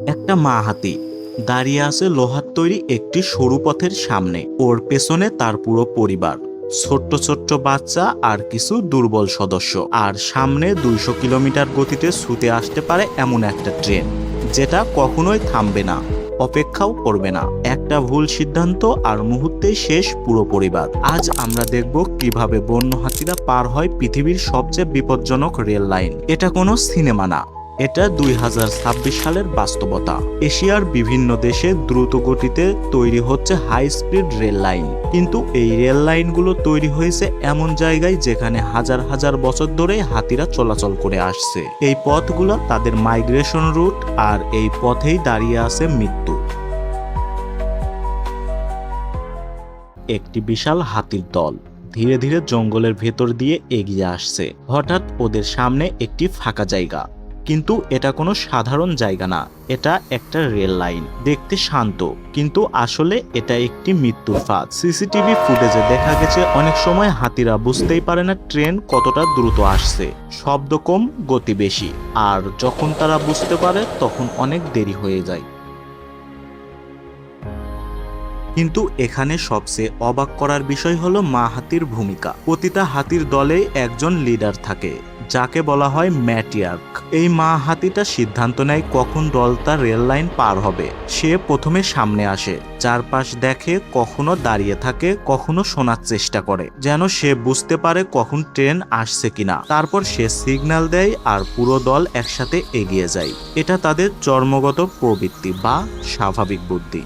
একটা মা হাতি দাঁড়িয়ে আছে লোহার তৈরি একটি সরু পথের সামনে। ওর পেছনে তার পুরো পরিবার, ছোট্ট ছোট্ট বাচ্চা আর কিছু দুর্বল সদস্য। আর সামনে 200 কিলোমিটার গতিতে ছুটে আসতে পারে এমন একটা ট্রেন, যেটা কখনোই থামবে না, অপেক্ষাও করবে না। একটা ভুল সিদ্ধান্ত আর মুহূর্তেই শেষ পুরো পরিবার। আজ আমরা দেখব কিভাবে বন্য হাতিরা পার হয় পৃথিবীর সবচেয়ে বিপজ্জনক রেল লাইন। এটা কোনো সিনেমা না, এটা 2026 সালের বাস্তবতা। এশিয়ার বিভিন্ন দেশে দ্রুত গতিতে তৈরি হচ্ছে হাই স্পিড রেল লাইন, কিন্তু এই রেল লাইনগুলো তৈরি হয়েছে এমন জায়গায় যেখানে হাজার হাজার বছর ধরে হাতিরা চলাচল করে আসছে। এই পথগুলো তাদের মাইগ্রেশন রুট, আর এই পথেই দাঁড়িয়ে আছে মৃত্যু। একটি বিশাল হাতির দল ধীরে ধীরে জঙ্গলের ভেতর দিয়ে এগিয়ে আসছে। হঠাৎ ওদের সামনে একটি ফাঁকা জায়গা, কিন্তু এটা কোনো সাধারণ জায়গা না, এটা একটা রেল লাইন। দেখতে শান্ত, কিন্তু আসলে এটা একটি মৃত্যুর ফাঁদ। সিসিটিভি ফুটেজে দেখা গেছে অনেক সময় হাতিরা বুঝতেই পারে না ট্রেন কতটা দ্রুত আসছে। শব্দ কম, গতি বেশি, আর যখন তারা বুঝতে পারে তখন অনেক দেরি হয়ে যায়। কিন্তু এখানে সবচেয়ে অবাক করার বিষয় হলো মা হাতির ভূমিকা। প্রতিটা হাতির দলে একজন লিডার থাকে, যাকে বলা হয় ম্যাটিয়ার্ক। এই মা হাতিটা সিদ্ধান্ত নেয় কখন দলটা রেল লাইন পার হবে। সে প্রথমে সামনে আসে, চারপাশ দেখে, কখনো দাঁড়িয়ে থাকে, কখনো শোনার চেষ্টা করে, যেন সে বুঝতে পারে কখন ট্রেন আসছে কিনা। তারপর সে সিগন্যাল দেয় আর পুরো দল একসাথে এগিয়ে যায়। এটা তাদের জন্মগত প্রবৃত্তি বা স্বাভাবিক বুদ্ধি।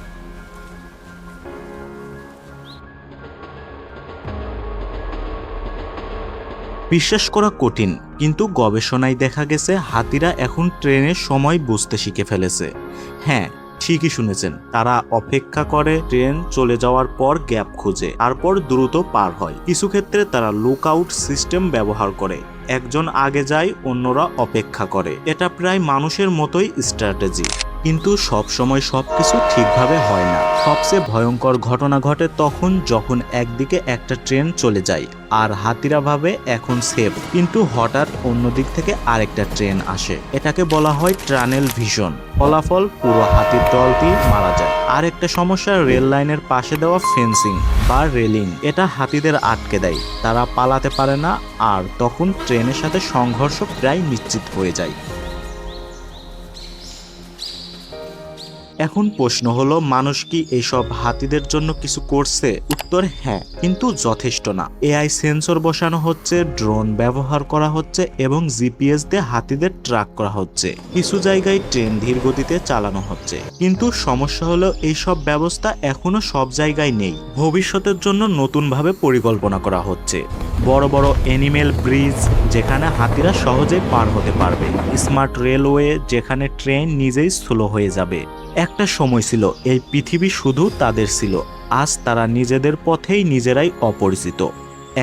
বিশ্বাস করা কঠিন, কিন্তু গবেষণায় দেখা গেছে হাতিরা এখন ট্রেনের সময় বুঝতে শিখে ফেলেছে। হ্যাঁ, ঠিকই শুনেছেন, তারা অপেক্ষা করে, ট্রেন চলে যাওয়ার পর গ্যাপ খুঁজে, তারপর দ্রুত পার হয়। কিছু ক্ষেত্রে তারা লুকআউট সিস্টেম ব্যবহার করে, একজন আগে যায়, অন্যরা অপেক্ষা করে। এটা প্রায় মানুষের মতোই স্ট্র্যাটেজি, কিন্তু সব সময় সবকিছু ঠিকভাবে হয় না। সবচেয়ে ভয়ঙ্কর ঘটনা ঘটে তখন যখন একদিকে একটা ট্রেন চলে যায় আর হাতিরা ভাবে এখন সেফ, কিন্তু হঠাৎ অন্য দিক থেকে আরেকটা ট্রেন আসে। এটাকে বলা হয় টানেল ভিশন। ফলাফল, পুরো হাতির দলটি মারা যায়। আর একটা সমস্যা, রেল লাইনের পাশে দেওয়া ফেন্সিং বা রেলিং, এটা হাতিদের আটকে দেয়, তারা পালাতে পারে না, আর তখন ট্রেনের সাথে সংঘর্ষ প্রায় নিশ্চিত হয়ে যায়। এখন প্রশ্ন হলো, মানুষ কি এসব হাতিদের জন্য কিছু করছে? উত্তর হ্যাঁ, কিন্তু যথেষ্ট না। এআই সেন্সর বসানো হচ্ছে, ড্রোন ব্যবহার করা হচ্ছে এবং জিপিএস দিয়ে হাতিদের ট্র্যাক করা হচ্ছে। কিছু জায়গায় ট্রেন ধীর গতিতে চালানো হচ্ছে, কিন্তু সমস্যা হলো এইসব ব্যবস্থা এখনো সব জায়গায় নেই। ভবিষ্যতের জন্য নতুনভাবে পরিকল্পনা করা হচ্ছে। বড় বড় অ্যানিমেল ব্রিজ, যেখানে হাতিরা সহজে পার হতে পারবে। স্মার্ট রেলওয়ে, যেখানে ট্রেন নিজেই স্লো হয়ে যাবে। একটা সময় ছিল এই পৃথিবী শুধু তাদের ছিল, আজ তারা নিজেদের পথেই নিজেরাই অপরিচিত।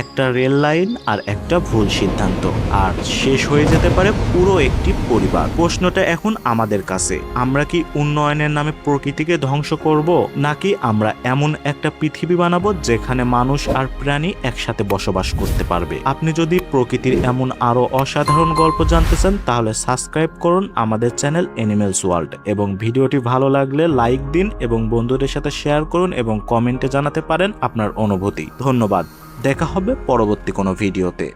একটা রেল লাইন আর একটা ভুল সিদ্ধান্ত, আর শেষ হয়ে যেতে পারে পুরো একটি পরিবার। প্রশ্নটা এখন আমাদের কাছে, আমরা কি উন্নয়নের নামে প্রকৃতিকে ধ্বংস করব, নাকি আমরা এমন একটা পৃথিবী বানাবো যেখানে মানুষ আর প্রাণী একসাথে বসবাস করতে পারবে? আপনি যদি প্রকৃতির এমন আরো অসাধারণ গল্প জানতে চান, তাহলে সাবস্ক্রাইব করুন আমাদের চ্যানেল অ্যানিমেলস ওয়ার্ল্ড, এবং ভিডিওটি ভালো লাগলে লাইক দিন এবং বন্ধুদের সাথে শেয়ার করুন এবং কমেন্টে জানাতে পারেন আপনার অনুভূতি। ধন্যবাদ। দেখা হবে পরবর্তী কোনো ভিডিওতে।